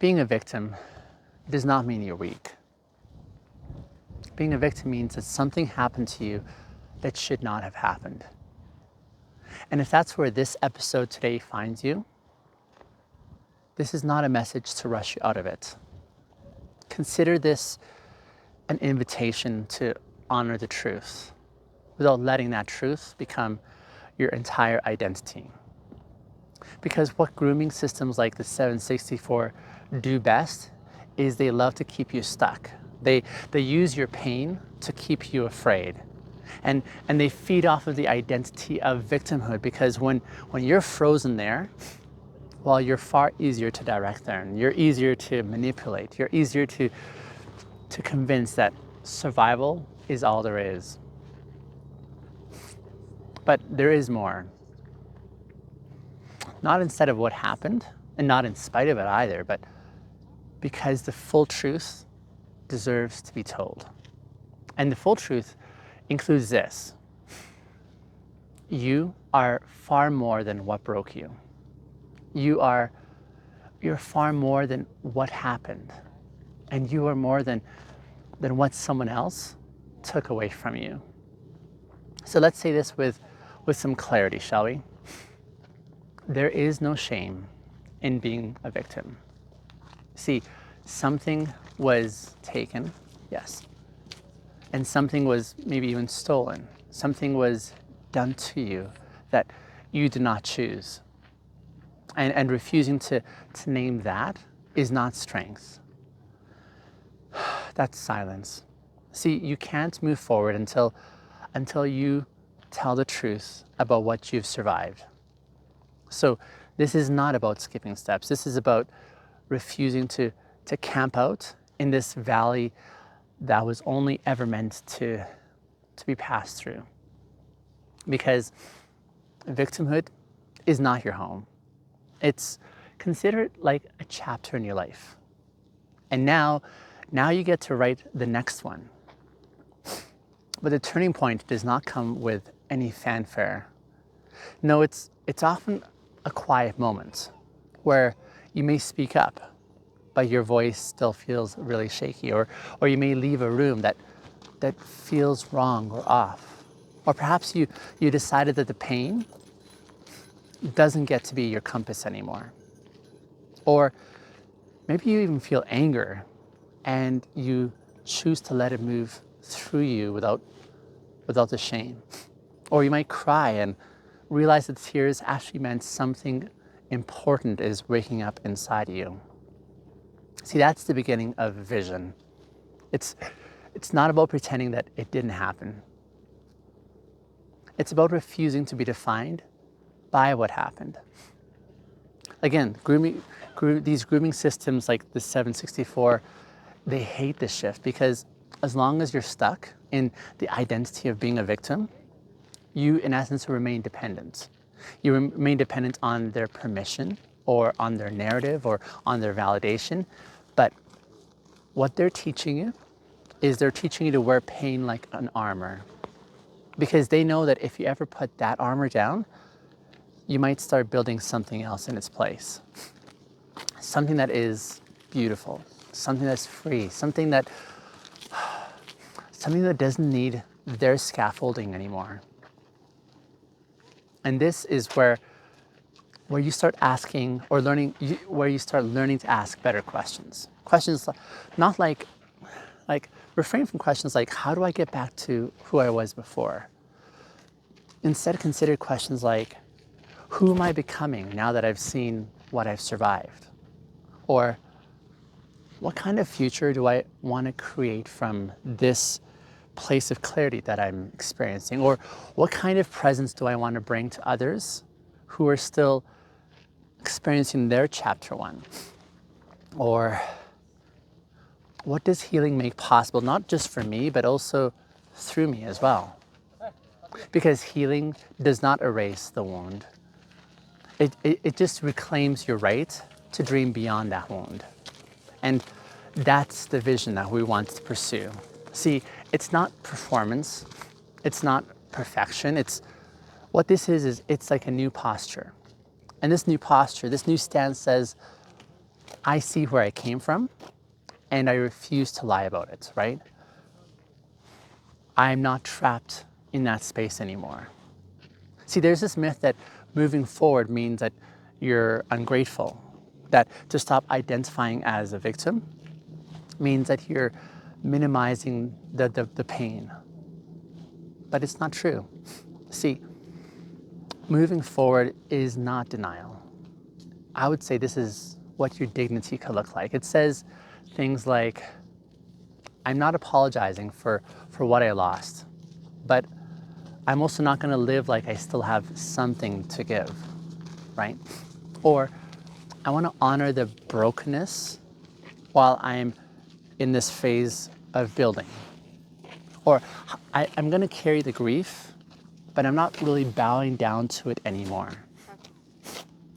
being a victim does not mean you're weak. Being a victim means that something happened to you that should not have happened. And if that's where this episode today finds you, this is not a message to rush you out of it. Consider this an invitation to honor the truth without letting that truth become your entire identity. Because what grooming systems like the 764 do best is they love to keep you stuck. They use your pain to keep you afraid. And they feed off of the identity of victimhood, because when you're frozen there, well, you're far easier to direct there, and you're easier to manipulate. You're easier to convince that survival is all there is. But there is more. Not instead of what happened, and not in spite of it either, but because the full truth deserves to be told. And the full truth includes this: you are far more than what broke you. You're far more than what happened. And you are more than what someone else took away from you. So let's say this with some clarity, shall we? There is no shame in being a victim. See, something was taken, yes. And something was maybe even stolen. Something was done to you that you did not choose. And refusing to name that is not strength. That's silence. See, you can't move forward until you tell the truth about what you've survived. So this is not about skipping steps. This is about refusing to camp out in this valley that was only ever meant to be passed through. Because victimhood is not your home. Consider it like a chapter in your life. And now you get to write the next one. But the turning point does not come with any fanfare. No, it's often a quiet moment where you may speak up, but your voice still feels really shaky, or you may leave a room that feels wrong or off. Or perhaps you decided that the pain doesn't get to be your compass anymore. Or maybe you even feel anger and you choose to let it move through you without the shame. Or you might cry and realize that tears actually meant something important is waking up inside you. See, that's the beginning of vision. It's not about pretending that it didn't happen. It's about refusing to be defined by what happened. Again, these grooming systems like the 764, they hate this shift, because as long as you're stuck in the identity of being a victim, you in essence remain dependent. You remain dependent on their permission, or on their narrative, or on their validation. But what they're teaching you is they're teaching you to wear pain like an armor, because they know that if you ever put that armor down, you might start building something else in its place. Something that is beautiful, something that's free, something that doesn't need their scaffolding anymore. And this is where you start asking or learning, where you start learning to ask better questions. Questions not like refrain from questions like, how do I get back to who I was before? Instead, consider questions like, who am I becoming now that I've seen what I've survived? Or what kind of future do I want to create from this place of clarity that I'm experiencing? Or what kind of presence do I want to bring to others who are still experiencing their chapter one? Or what does healing make possible, not just for me, but also through me as well? Because healing does not erase the wound. It just reclaims your right to dream beyond that wound. And that's the vision that we want to pursue. See, it's not performance, it's not perfection, what this is it's like a new posture. And this new posture, this new stance says, I see where I came from and I refuse to lie about it, right? I'm not trapped in that space anymore. See, there's this myth that moving forward means that you're ungrateful, that to stop identifying as a victim means that you're minimizing the pain. But it's not true. See, moving forward is not denial. I would say this is what your dignity could look like. It says things like, I'm not apologizing for what I lost, but I'm also not going to live like I still have something to give, right? Or I want to honor the brokenness while I'm in this phase of building. Or I'm going to carry the grief, but I'm not really bowing down to it anymore.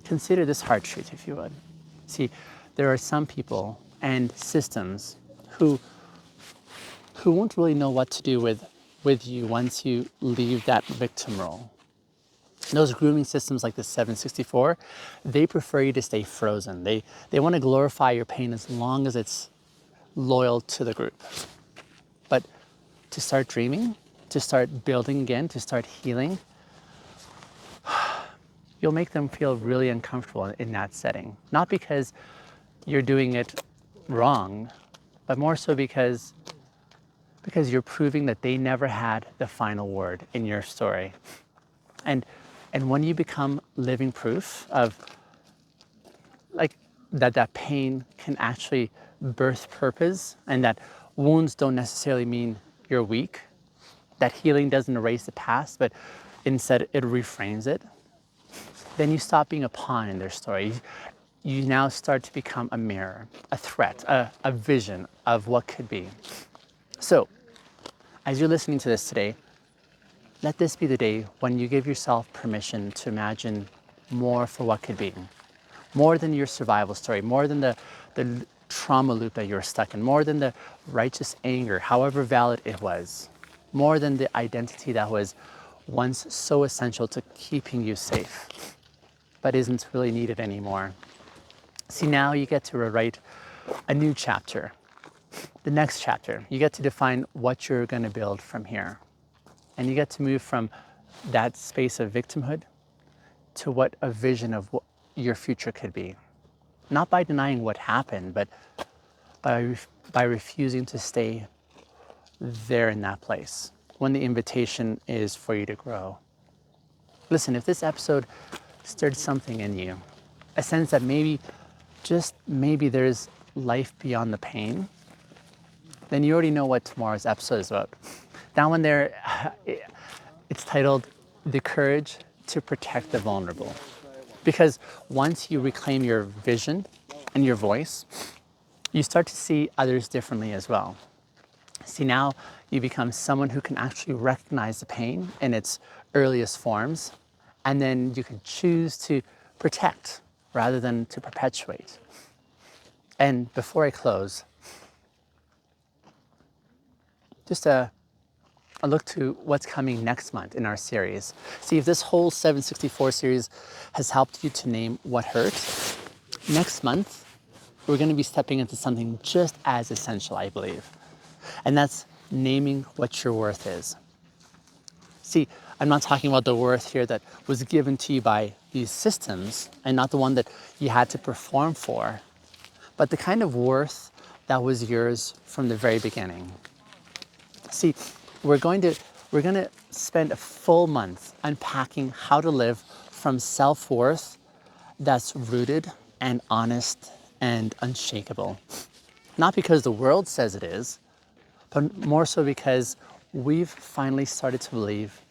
Consider this hard truth, if you would. See, there are some people and systems who won't really know what to do with you once you leave that victim role. Those grooming systems like the 764, they prefer you to stay frozen. They want to glorify your pain as long as it's loyal to the group. But to start dreaming, to start building again, to start healing, you'll make them feel really uncomfortable in that setting. Not because you're doing it wrong, but more so because you're proving that they never had the final word in your story. And when you become living proof of like that pain can actually birth purpose, and that wounds don't necessarily mean you're weak, that healing doesn't erase the past, but instead it reframes it, then you stop being a pawn in their story. You now start to become a mirror, a threat, a vision of what could be. So, as you're listening to this today, let this be the day when you give yourself permission to imagine more for what could be. More than your survival story, more than the trauma loop that you're stuck in, more than the righteous anger, however valid it was, more than the identity that was once so essential to keeping you safe, but isn't really needed anymore. See, now you get to rewrite a new chapter, the next chapter. You get to define what you're going to build from here. And you get to move from that space of victimhood to what a vision of what your future could be. Not by denying what happened, but by refusing to stay there in that place when the invitation is for you to grow. Listen, if this episode stirred something in you, a sense that maybe, just maybe, there's life beyond the pain, then you already know what tomorrow's episode is about. That one there, it's titled The Courage to Protect the Vulnerable. Because once you reclaim your vision and your voice, you start to see others differently as well. See, now you become someone who can actually recognize the pain in its earliest forms, and then you can choose to protect rather than to perpetuate. And before I close, just a look to what's coming next month in our series. See, if this whole 764 series has helped you to name what hurt, next month, we're going to be stepping into something just as essential, I believe. And that's naming what your worth is. See, I'm not talking about the worth here that was given to you by these systems and not the one that you had to perform for, but the kind of worth that was yours from the very beginning. See, we're going to spend a full month unpacking how to live from self-worth that's rooted and honest and unshakable. Not because the world says it is, but more so because we've finally started to believe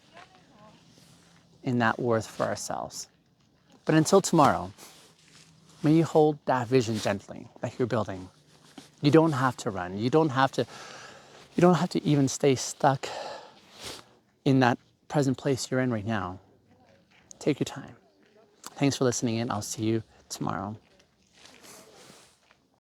in that worth for ourselves. But until tomorrow, may you hold that vision gently that you're building. You don't have to run. You don't have to even stay stuck in that present place you're in right now. Take your time. Thanks for listening in. I'll see you tomorrow.